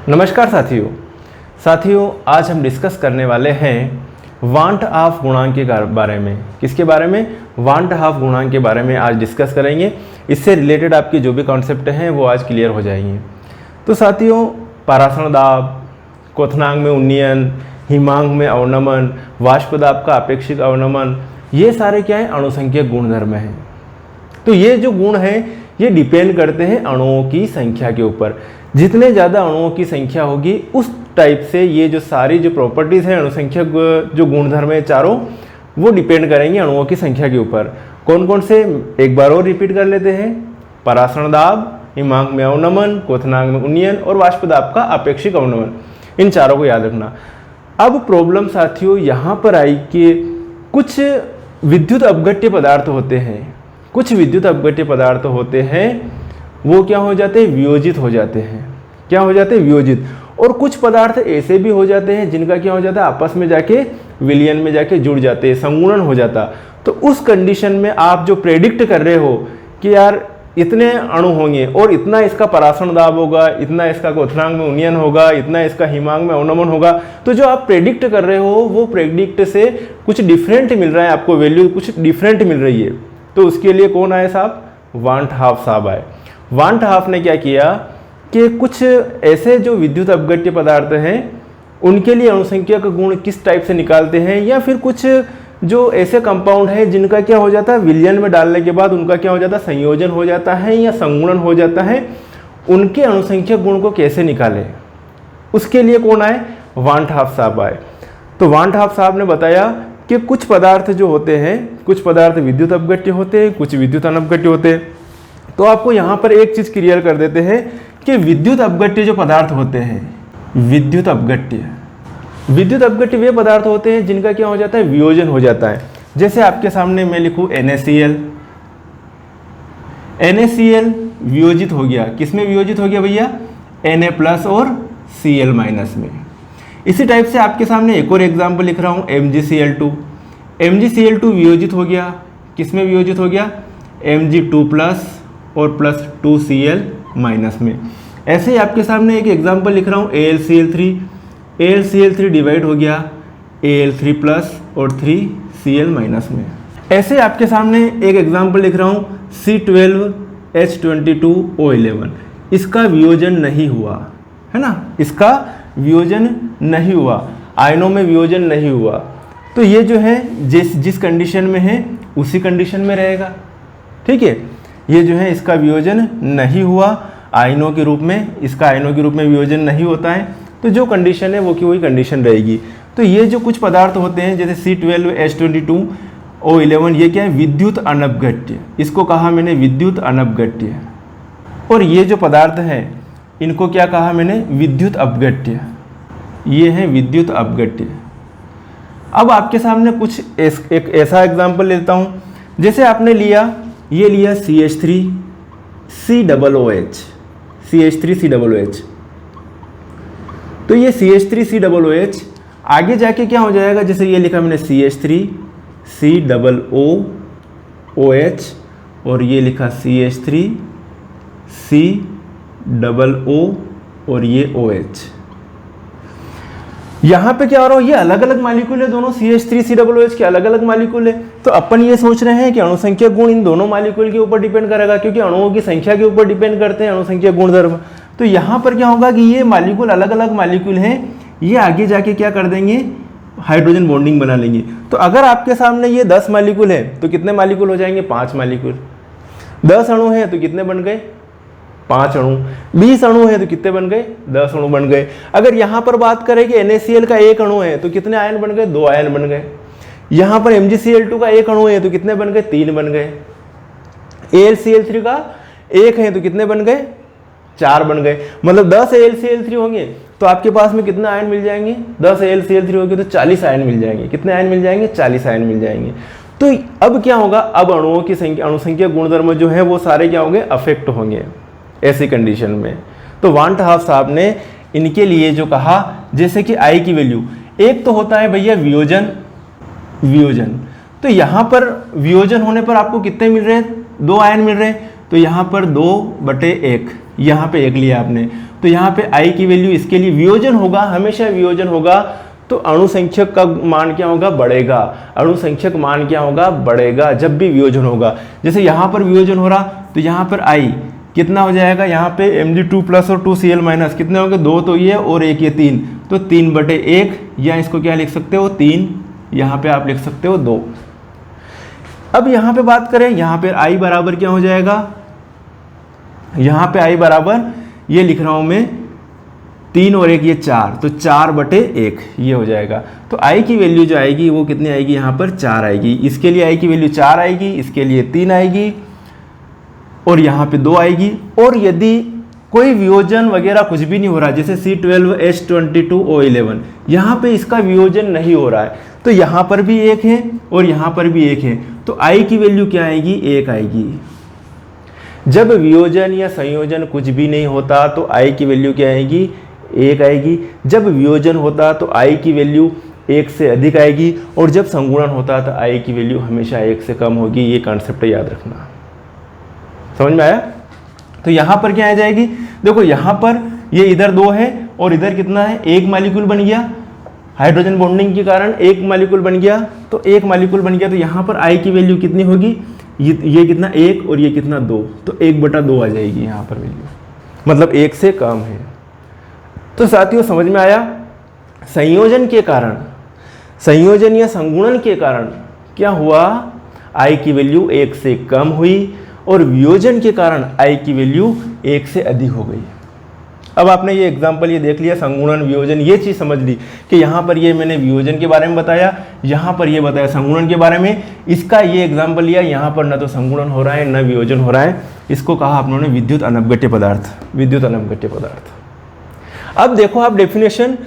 नमस्कार साथियों, आज हम डिस्कस करने वाले हैं वांट ऑफ गुणांक के बारे में। किसके बारे में? वांट ऑफ गुणांक के बारे में आज डिस्कस करेंगे। इससे रिलेटेड आपके जो भी कॉन्सेप्ट हैं वो आज क्लियर हो जाएंगे। तो साथियों, परासरण दाब, क्वथनांक में उन्नयन, हिमांक में अवनमन, वाष्प दाब का अपेक्षिक अवनमन, ये सारे क्या है? अणुसंख्यक गुणधर्म हैं। तो ये जो गुण हैं ये डिपेंड करते हैं अणुओं की संख्या के ऊपर। जितने ज़्यादा अणुओं की संख्या होगी उस टाइप से ये जो सारी जो प्रॉपर्टीज़ हैं अणुसंख्यक जो गुणधर्म है चारों, वो डिपेंड करेंगे अणुओं की संख्या के ऊपर। कौन कौन से? एक बार और रिपीट कर लेते हैं। परासरण दाब, हिमांक में अवनमन, क्वथनांक में उन्नयन और वाष्प दाब का अपेक्षिक अवनमन। इन चारों को याद रखना। अब प्रॉब्लम साथियों यहाँ पर आई कि कुछ विद्युत अपघट्य पदार्थ होते हैं, कुछ विद्युत अपघट्य पदार्थ होते हैं वो क्या हो जाते हैं? वियोजित हो जाते हैं। क्या हो जाते हैं? वियोजित। और कुछ पदार्थ ऐसे भी हो जाते हैं जिनका क्या हो जाता है? आपस में जाके विलयन में जाके जुड़ जाते हैं, संगुणन हो जाता। तो उस कंडीशन में आप जो प्रेडिक्ट कर रहे हो कि यार इतने अणु होंगे और इतना इसका परासरण दाब होगा, इतना इसका क्वथनांक में उन्नयन होगा, इतना इसका हिमांक में अवनमन होगा, तो जो आप प्रेडिक्ट कर रहे हो वो प्रेडिक्ट से कुछ डिफरेंट मिल रहा है, आपको वैल्यू कुछ डिफरेंट मिल रही है। तो उसके लिए कौन आए साहब? वांट हाफ साहब आए। वांट हाफ ने क्या किया कि कुछ ऐसे जो विद्युत अपघट्य पदार्थ हैं उनके लिए अणुसंख्यक गुण किस टाइप से निकालते हैं, या फिर कुछ जो ऐसे कंपाउंड हैं जिनका क्या हो जाता है? विलयन में डालने के बाद उनका क्या हो जाता है? संयोजन हो जाता है या संगुणन हो जाता है, उनके अणुसंख्यक गुण को कैसे निकालें, उसके लिए कौन आए? वांट हाफ साहब आए। तो वांट हाफ साहब ने बताया कि कुछ पदार्थ जो होते हैं, कुछ पदार्थ विद्युत अपघट्य होते हैं, कुछ विद्युत अनपघट्य होते हैं। तो आपको यहाँ पर एक चीज़ क्लियर कर देते हैं कि विद्युत अपघट्य जो पदार्थ होते हैं, विद्युत अपघट्य वे पदार्थ होते हैं जिनका क्या हो जाता है? वियोजन हो जाता है। जैसे आपके सामने मैं लिखूँ NaCl, NaCl वियोजित हो गया। किसमें वियोजित हो गया भैया? Na+ और Cl- में। इसी टाइप से आपके सामने एक और एग्जाम्पल लिख रहा हूँ, MgCl2। MgCl2 वियोजित हो गया। किसमें वियोजित हो गया? Mg2+ और +2Cl- में। ऐसे ही आपके सामने एक एग्जाम्पल लिख रहा हूँ, AlCl3। AlCl3 डिवाइड हो गया Al3+ और 3Cl- में। ऐसे आपके सामने एक एग्जाम्पल लिख रहा हूँ, C12H22O11। इसका वियोजन नहीं हुआ है ना, इसका वियोजन नहीं हुआ, आयनों में वियोजन नहीं हुआ। तो ये जो है जिस कंडीशन में है उसी कंडीशन में रहेगा। ठीक है, ये जो है इसका वियोजन नहीं हुआ आयनों के रूप में, इसका आयनों के रूप में वियोजन नहीं होता है, तो जो कंडीशन है वो की वही कंडीशन रहेगी। तो ये जो कुछ पदार्थ होते हैं जैसे C12H22O11, ये क्या है? विद्युत अनपघट्य। इसको कहा मैंने विद्युत अनपघट्य। और ये जो पदार्थ हैं इनको क्या कहा मैंने? विद्युत अपघट्य। ये है विद्युत अपघट्य। अब आपके सामने कुछ एक ऐसा एग्जाम्पल लेता हूँ, जैसे आपने लिया, ये लिया CH3COOH, CH3COOH। तो ये CH3COOH आगे जाके क्या हो जाएगा? जैसे ये लिखा मैंने CH3COOH और ये लिखा CH3COO और ये OH। यहाँ पे क्या हो रहा है? ये अलग अलग मालिक्यूल है, दोनों CH3COOH के अलग अलग मालिक्यूल है। तो अपन ये सोच रहे हैं कि अणुसंख्यक गुण इन दोनों मालिक्यूल के ऊपर डिपेंड करेगा, क्योंकि अणुओं की संख्या के ऊपर डिपेंड करते हैं अणुसंख्यक गुणधर्म। तो यहाँ पर क्या होगा कि ये मालिक्यूल अलग अलग मालिक्यूल हैं, ये आगे जाके क्या कर देंगे? हाइड्रोजन बॉन्डिंग बना लेंगे। तो अगर आपके सामने ये 10 मालिक्यूल है तो कितने मालिक्यूल हो जाएंगे? 5 मालिक्यूल। 10 अणु हैं तो कितने बन गए? 5 अणु। 20 अणु है तो कितने बन गए? 10 अणु बन गए। अगर यहाँ पर बात करें कि NaCl का 1 अणु है तो कितने आयन बन गए? 2 आयन बन गए। यहाँ पर MgCl2 का 1 अणु है तो कितने बन गए? 3 बन गए। AlCl3 का 1 है तो कितने बन गए? 4 बन गए। मतलब 10 AlCl3 होंगे तो आपके पास में कितने आयन मिल जाएंगे? 10 AlCl3 होंगे तो 40 आयन मिल जाएंगे। कितने आयन मिल जाएंगे? 40 आयन मिल जाएंगे। तो अब क्या होगा? अब अणुओं की संख्या, अणुसंख्यक गुणधर्म जो है वो सारे क्या होंगे? अफेक्ट होंगे ऐसी कंडीशन में। तो वांट हाफ साहब ने इनके लिए जो कहा, जैसे कि I की वैल्यू, एक तो होता है भैया वियोजन। तो यहाँ पर वियोजन होने पर आपको कितने मिल रहे हैं? 2 आयन मिल रहे हैं। तो यहाँ पर 2/1, यहाँ पे 1 लिया आपने। तो यहाँ पे आई की वैल्यू इसके लिए वियोजन होगा, हमेशा वियोजन होगा, तो अणुसंख्यक का मान क्या होगा, बढ़ेगा। अणुसंख्यक मान क्या होगा, बढ़ेगा जब भी वियोजन होगा। जैसे यहाँ पर वियोजन हो रहा तो यहाँ पर आई कितना हो जाएगा, यहाँ पे Mg2+ और 2Cl- कितने होंगे, 2 तो ये और 1 ये 3, तो 3/1, या इसको क्या लिख सकते हो 3, यहाँ पे आप लिख सकते हो 2। अब यहाँ पे बात करें, यहाँ पे आई बराबर क्या हो जाएगा, यहाँ पे आई बराबर ये लिख रहा हूँ मैं 3 और 1 ये 4, तो 4/1 ये हो जाएगा। तो आई की वैल्यू जो आएगी वो कितनी आएगी, यहाँ पर 4 आएगी। इसके लिए आई की वैल्यू 4 आएगी, इसके लिए 3 आएगी और यहाँ पे 2 आएगी। और यदि कोई वियोजन वगैरह कुछ भी नहीं हो रहा, जैसे C12H22O11, यहाँ पे इसका वियोजन नहीं हो रहा है, तो यहाँ पर भी 1 है और यहाँ पर भी 1 है, तो आई की वैल्यू क्या आएगी, 1 आएगी। जब वियोजन या संयोजन कुछ भी नहीं होता तो आई की वैल्यू क्या आएगी, 1 आएगी। जब वियोजन होता तो आई की वैल्यू 1 से अधिक आएगी, और जब संगुणन होता तो आई की वैल्यू हमेशा 1 से कम होगी। ये कॉन्सेप्ट याद रखना, समझ में आया। तो यहाँ पर क्या आ जाएगी, देखो यहाँ पर ये इधर 2 है और इधर कितना है, 1 मॉलिक्यूल बन गया, हाइड्रोजन बॉन्डिंग के कारण 1 मॉलिक्यूल बन गया, तो 1 मॉलिक्यूल बन गया, तो यहाँ पर आई की वैल्यू कितनी होगी, ये कितना 1 और ये कितना 2, तो 1/2 आ जाएगी यहाँ पर वैल्यू, मतलब 1 से कम है। तो साथियों समझ में आया, संयोजन के कारण, संयोजन या संगुणन के कारण क्या हुआ, आई की वैल्यू 1 से कम हुई, और वियोजन के कारण आई की वैल्यू 1 से अधिक हो गई। अब आपने ये एग्जाम्पल ये देख लिया, संगुणन वियोजन ये चीज़ समझ ली कि यहाँ पर ये मैंने वियोजन के बारे में बताया, यहाँ पर ये बताया संगुणन के बारे में। इसका ये एग्जाम्पल लिया, यहाँ पर न तो संगुणन हो रहा है न वियोजन हो रहा है, इसको कहा आप लोगों ने विद्युत अनवगट्य पदार्थ, विद्युत अनवगट्य पदार्थ। अब देखो आप डेफिनेशन,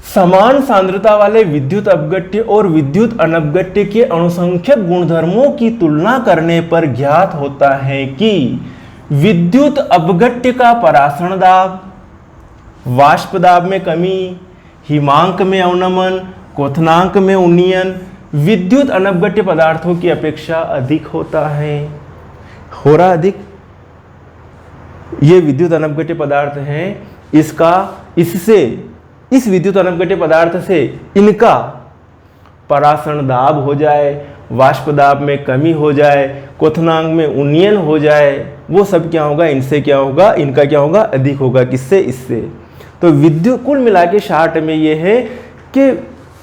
समान सांद्रता वाले विद्युत अपघट्य और विद्युत अनवगट्य के अणुसंख्यक गुणधर्मों की तुलना करने पर ज्ञात होता है कि विद्युत अपघट्य का परासरण दाब, वाष्प दाब में कमी, हिमांक में अवनमन, क्वथनांक में उन्नयन विद्युत अनवगट्य पदार्थों की अपेक्षा अधिक होता है। हो रहा अधिक, ये विद्युत अनवगट्य पदार्थ हैं, इस विद्युत अनवगट्य पदार्थ से इनका परासरण दाब हो जाए, वाष्प दाब में कमी हो जाए, क्वथनांक में उन्नयन हो जाए, वो सब क्या होगा, इनसे क्या होगा, इनका क्या होगा, अधिक होगा। किससे, इससे। तो विद्युत कुल मिला के शार्ट में ये है कि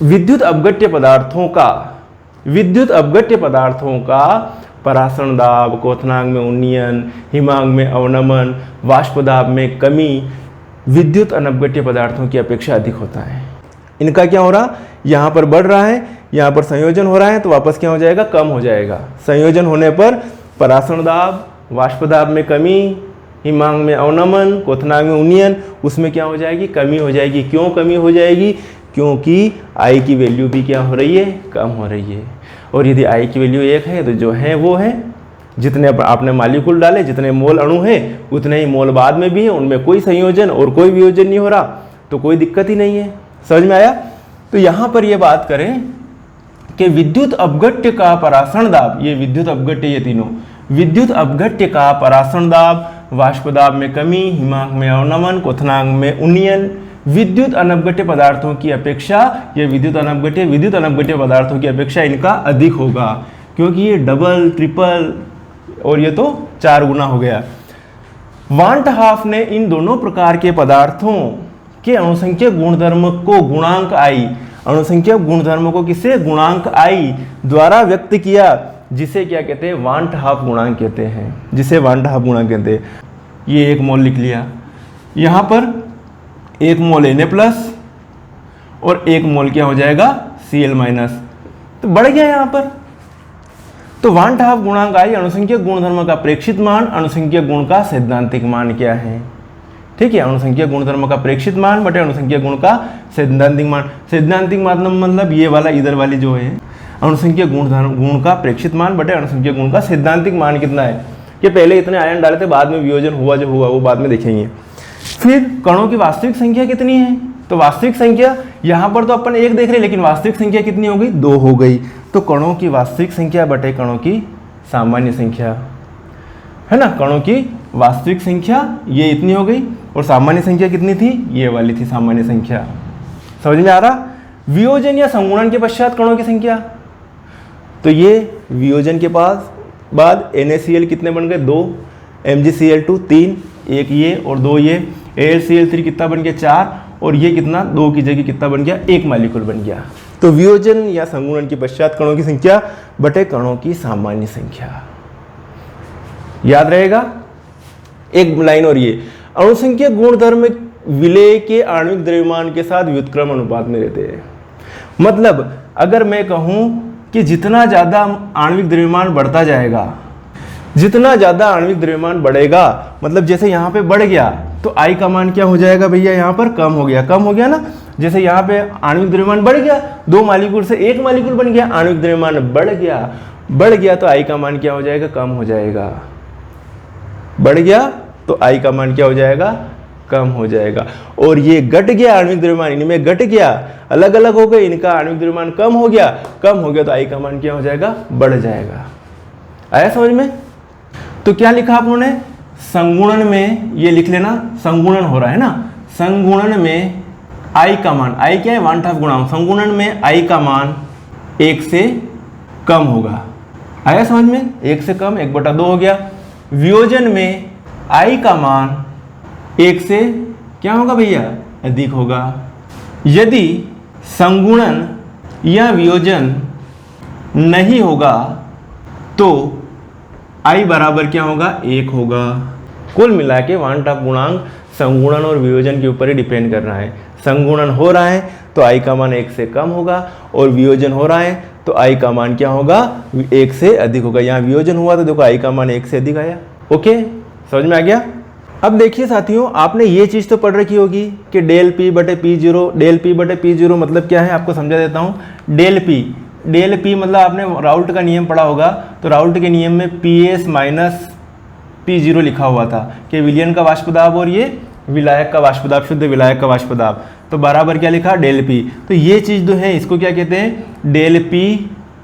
विद्युत अपघट्य पदार्थों का परासरण दाब, क्वथनांक में उन्नयन, हिमांक में अवनमन, वाष्प दाब में कमी विद्युत अनवगट्य पदार्थों की अपेक्षा अधिक होता है। इनका क्या हो रहा, यहाँ पर बढ़ रहा है, यहाँ पर संयोजन हो रहा है, तो वापस क्या हो जाएगा, कम हो जाएगा। संयोजन होने पर परासरण दाब, वाष्प दाब में कमी, हिमांक में अवनमन, क्वथनांक में उन्नयन, उसमें क्या हो जाएगी, कमी हो जाएगी। क्यों कमी हो जाएगी, क्योंकि आई की वैल्यू भी क्या हो रही है, कम हो रही है। और यदि आई की वैल्यू 1 है तो जो है वो है, जितने आपने मॉलिक्यूल डाले, जितने मोल अणु हैं उतने ही मोल बाद में भी है, उनमें कोई संयोजन और कोई वियोजन नहीं हो रहा, तो कोई दिक्कत ही नहीं है। समझ में आया। तो यहाँ पर ये बात करें कि विद्युत अपघट्य का परासरण दाब, ये विद्युत अपघट्य, ये तीनों विद्युत अपघट्य का परासरण दाब, वाष्प दाब में कमी, हिमांक में अवनमन, क्वथनांक में उन्नयन विद्युत अनवगट्य पदार्थों की अपेक्षा, ये विद्युत अनवगट्य पदार्थों की अपेक्षा इनका अधिक होगा, क्योंकि ये डबल, ट्रिपल और ये तो 4 गुना हो गया। वांट हाफ ने इन दोनों प्रकार के पदार्थों के अणुसंख्यक गुणधर्म को गुणांक आई, अणुसंख्यक गुणधर्म को किससे, गुणांक आई द्वारा व्यक्त किया, जिसे क्या कहते हैं, वांट हाफ गुणांक कहते हैं, जिसे वांट हाफ गुणांक कहते हैं। ये 1 मोल लिख लिया, यहाँ पर 1 मोल Na+ और 1 मोल क्या हो जाएगा, Cl-, तो बढ़ गया यहाँ पर। तो वांट हाफ गुणांक आई अणुसंख्यक गुणधर्म का प्रेक्षित मान, अणुसंख्यक गुण का सैद्धांतिक मान क्या है, ठीक है। अणुसंख्यक गुणधर्म का प्रेक्षित मान बटे अणुसंख्यक गुण का सैद्धांतिक मान। सैद्धांतिक मान मतलब ये वाला, इधर वाली जो है, अणुसंख्यक गुण का प्रेक्षित मान बटे अणुसंख्यक गुण का सैद्धांतिक मान कितना है, कि पहले इतने आयन डाले थे, बाद में वियोजन हुआ जो हुआ वो बाद में देखेंगे। फिर कणों की वास्तविक संख्या कितनी है, तो वास्तविक संख्या यहाँ पर तो अपन 1 देख रहे, लेकिन वास्तविक संख्या कितनी हो गई, 2 हो गई। तो कणों की वास्तविक संख्या बटे कणों की सामान्य संख्या, है ना, कणों की वास्तविक संख्या ये इतनी हो गई, और सामान्य संख्या कितनी थी, ये वाली थी सामान्य संख्या। समझ में आ रहा। वियोजन या संगुणन के पश्चात कणों की संख्या, तो ये वियोजन के पास बाद NaCl कितने बन गए, 2, MgCl2 3, एक ये और 2 ये, AlCl3 कितना बन गया, 4, और ये कितना 2 की जगह कितना बन गया, 1 मॉलिक्यूल बन गया। तो वियोजन या संगुणन के पश्चात कणों की संख्या बटे कणों की सामान्य संख्या, याद रहेगा। एक लाइन और ये, अणुसंख्या गुणधर्म विलेय के आणविक द्रव्यमान के साथ व्युत्क्रम अनुपात में रहते हैं। मतलब अगर मैं कहूं कि जितना ज़्यादा आणविक द्रव्यमान बढ़ता जाएगा, जितना ज़्यादा आणविक द्रव्यमान बढ़ेगा, मतलब जैसे यहाँ पे बढ़ गया तो I का मान क्या हो जाएगा भैया, यहाँ पर कम हो गया, कम हो गया ना। जैसे यहाँ पे आणविक द्रव्यमान बढ़ गया, 2 मॉलिक्यूल से 1 मॉलिक्यूल बन गया, आणविक द्रव्यमान बढ़ गया तो I का मान क्या हो जाएगा, कम हो जाएगा। बढ़ गया तो I का मान क्या हो जाएगा, कम हो जाएगा। और ये घट गया आणविक द्रव्यमान, इनमें घट गया, अलग अलग हो गए, इनका आणविक द्रव्यमान कम हो गया तो I का मान क्या हो जाएगा, बढ़ जाएगा। आया समझ में। तो क्या लिखा आप लोगों ने, संगुणन में ये लिख लेना, संगुणन हो रहा है ना, संगुणन में I का मान, I क्या है, 1/2 गुणांक, संगुणन में I का मान 1 से कम होगा। आया समझ में, 1 से कम 1/2 हो गया। वियोजन में I का मान 1 से क्या होगा भैया, अधिक होगा। यदि संगुणन या वियोजन नहीं होगा तो I बराबर क्या होगा, 1 होगा। कुल मिला के 1/2 गुणांक संगुणन और वियोजन के ऊपर ही डिपेंड कर रहा है। संगुणन हो रहा है तो I का मान 1 से कम होगा, और वियोजन हो रहा है तो I का मान क्या होगा, 1 से अधिक होगा। यहाँ वियोजन हुआ तो देखो I का मान 1 से अधिक आया। ओके, समझ में आ गया। अब देखिए साथियों, आपने ये चीज़ तो पढ़ रखी होगी कि डेल P बटे P0 मतलब क्या है, आपको समझा देता हूँ। डेल P मतलब आपने राउल्ट का नियम पढ़ा होगा, तो राउल्ट के नियम में PS माइनस P0 लिखा हुआ था कि विलयन का वाष्प दाब और ये विलायक का वाष्प दाब, शुद्ध विलायक का वाष्प दाब, तो बराबर क्या लिखा, डेल P। तो ये चीज़ जो है इसको क्या कहते हैं, डेल P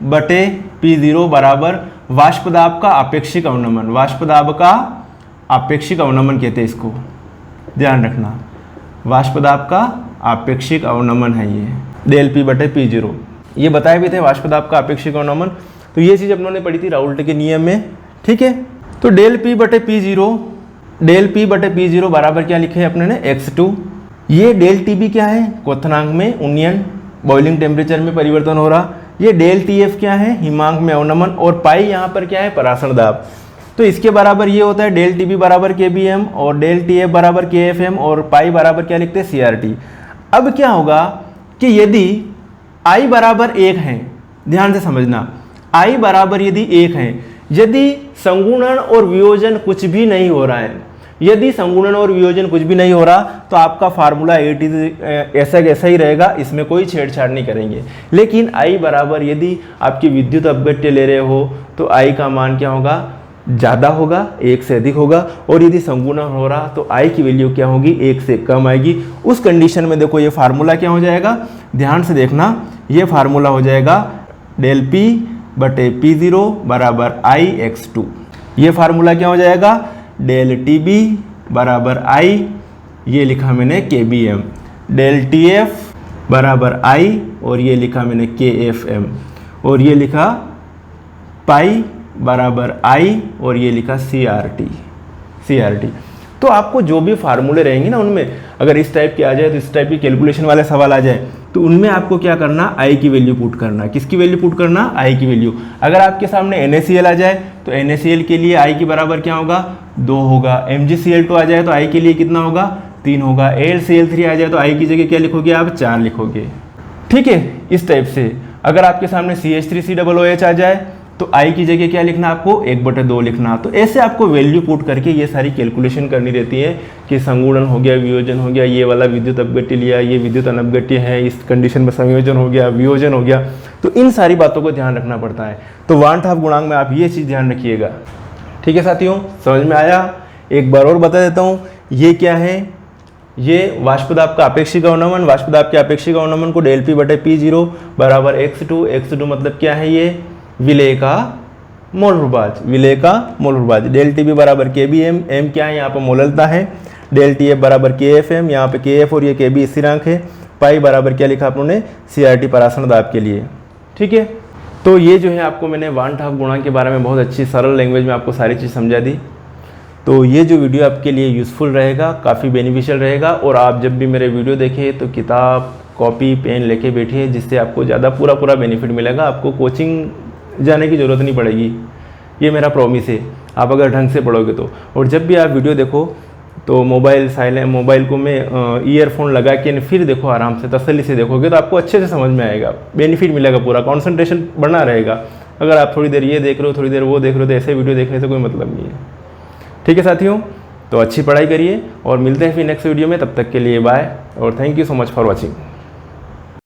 बटे P0 बराबर वाष्प दाब का आपेक्षिक अवनमन, वाष्प दाब का आपेक्षिक अवनमन कहते हैं इसको, ध्यान रखना। वाष्प दाब का आपेक्षिक अवनमन है ये डेल P बटे P0, ये बताए भी थे वाष्प दाब का आपेक्षिक अवनमन। तो ये चीज़ अपनों ने पढ़ी थी राउल्ट के नियम में, ठीक है। तो डेल P बटे P0 बराबर क्या लिखे है अपने ने, x2। ये डेल TB क्या है, क्वथनांक में उन्नयन, बॉइलिंग टेम्परेचर में परिवर्तन हो रहा। ये डेल TF क्या है, हिमांक में अवनमन, और पाई यहाँ पर क्या है, परासरण दाब। तो इसके बराबर ये होता है डेल TB बराबर KBM, और डेल TF बराबर KFM, और पाई बराबर क्या लिखते हैं, CRT। अब क्या होगा कि यदि I बराबर 1 है, ध्यान से समझना, I बराबर यदि 1 है, यदि संगुणन और वियोजन कुछ भी नहीं हो रहा है, यदि संगुणन और वियोजन कुछ भी नहीं हो रहा, तो आपका फार्मूला ऐसा कैसा ही रहेगा, इसमें कोई छेड़छाड़ नहीं करेंगे। लेकिन I बराबर यदि आपकी विद्युत अपघट्य ले रहे हो तो I का मान क्या होगा, ज़्यादा होगा, 1 से अधिक होगा, और यदि संगुणन हो रहा तो I की वैल्यू क्या होगी, 1 से कम आएगी। उस कंडीशन में देखो ये फार्मूला क्या हो जाएगा, ध्यान से देखना, ये फार्मूला हो जाएगा डेल P बटे P0 बराबर IX2। ये फार्मूला क्या हो जाएगा, डेल TB बराबर I, ये लिखा मैंने KBM, डेल TF बराबर I, और ये लिखा मैंने KFM, और ये लिखा पाई बराबर I, और ये लिखा CRT। तो आपको जो भी फार्मूले रहेंगे ना, उनमें अगर इस टाइप के आ जाए, तो इस टाइप की कैलकुलेशन वाले सवाल आ जाए, तो उनमें आपको क्या करना, I की वैल्यू पुट करना। किसकी वैल्यू पुट करना, I की वैल्यू। अगर आपके सामने NaCl आ जाए तो NaCl के लिए I की बराबर क्या होगा, 2 होगा। MgCl2 आ जाए तो I के लिए कितना होगा, 3 होगा। AlCl3 आ जाए तो I की जगह क्या लिखोगे आप, 4 लिखोगे, ठीक है। इस टाइप से अगर आपके सामने CH3COOH आ जाए तो I की जगह क्या लिखना, आपको 1/2 लिखना। तो ऐसे आपको वैल्यू पुट करके ये सारी कैलकुलेशन करनी रहती है कि संगुणन हो गया, वियोजन हो गया, ये वाला विद्युत अपघट्य लिया, ये विद्युत अनपघट्य है, इस कंडीशन में संयोजन हो गया, वियोजन हो गया। तो इन सारी बातों को ध्यान रखना पड़ता है। तो 1/2 गुणांक में आप ये चीज़ ध्यान रखिएगा, ठीक है साथियों। समझ में आया। एक बार और बता देता हूँ, ये क्या है, ये वाष्प दाब का आपेक्षिक अवनमन, वाष्प दाब के आपेक्षिक अवनमन को डेल P बटे P0 बराबर x2 मतलब क्या है, ये विलेय का मोल प्रभाज, विलेय का मोल प्रभाज। डेल TB बराबर KBM, M क्या है यहाँ पर मोललता है, डेल टी एफ बराबर के एफ एम, यहाँ पे के एफ और ये के बी स्थिरांक है, पाई बराबर क्या लिखा आप लोगों ने सी आर टी परासरण दाब के लिए। ठीक है, तो ये जो है आपको मैंने वान हाफ गुणांक के बारे में बहुत अच्छी सरल लैंग्वेज में आपको सारी चीज़ समझा दी। तो ये जो वीडियो आपके लिए यूज़फुल रहेगा, काफ़ी बेनिफिशियल रहेगा, और आप जब भी मेरे वीडियो देखें तो किताब कॉपी पेन लेके बैठिए, जिससे आपको ज़्यादा पूरा बेनिफिट मिलेगा। आपको कोचिंग जाने की ज़रूरत नहीं पड़ेगी, ये मेरा प्रॉमिस है, आप अगर ढंग से पढ़ोगे तो। और जब भी आप वीडियो देखो तो मोबाइल को मैं ईयरफोन लगा के फिर देखो, आराम से तसल्ली से देखोगे तो आपको अच्छे से समझ में आएगा, बेनिफिट मिलेगा, पूरा कंसंट्रेशन बढ़ना रहेगा। अगर आप थोड़ी देर ये देख रहे हो, थोड़ी देर वो देख रहे हो, तो ऐसे वीडियो देखने से कोई मतलब नहीं है। ठीक है साथियों, तो अच्छी पढ़ाई करिए और मिलते हैं फिर नेक्स्ट वीडियो में। तब तक के लिए बाय और thank you so much for watching.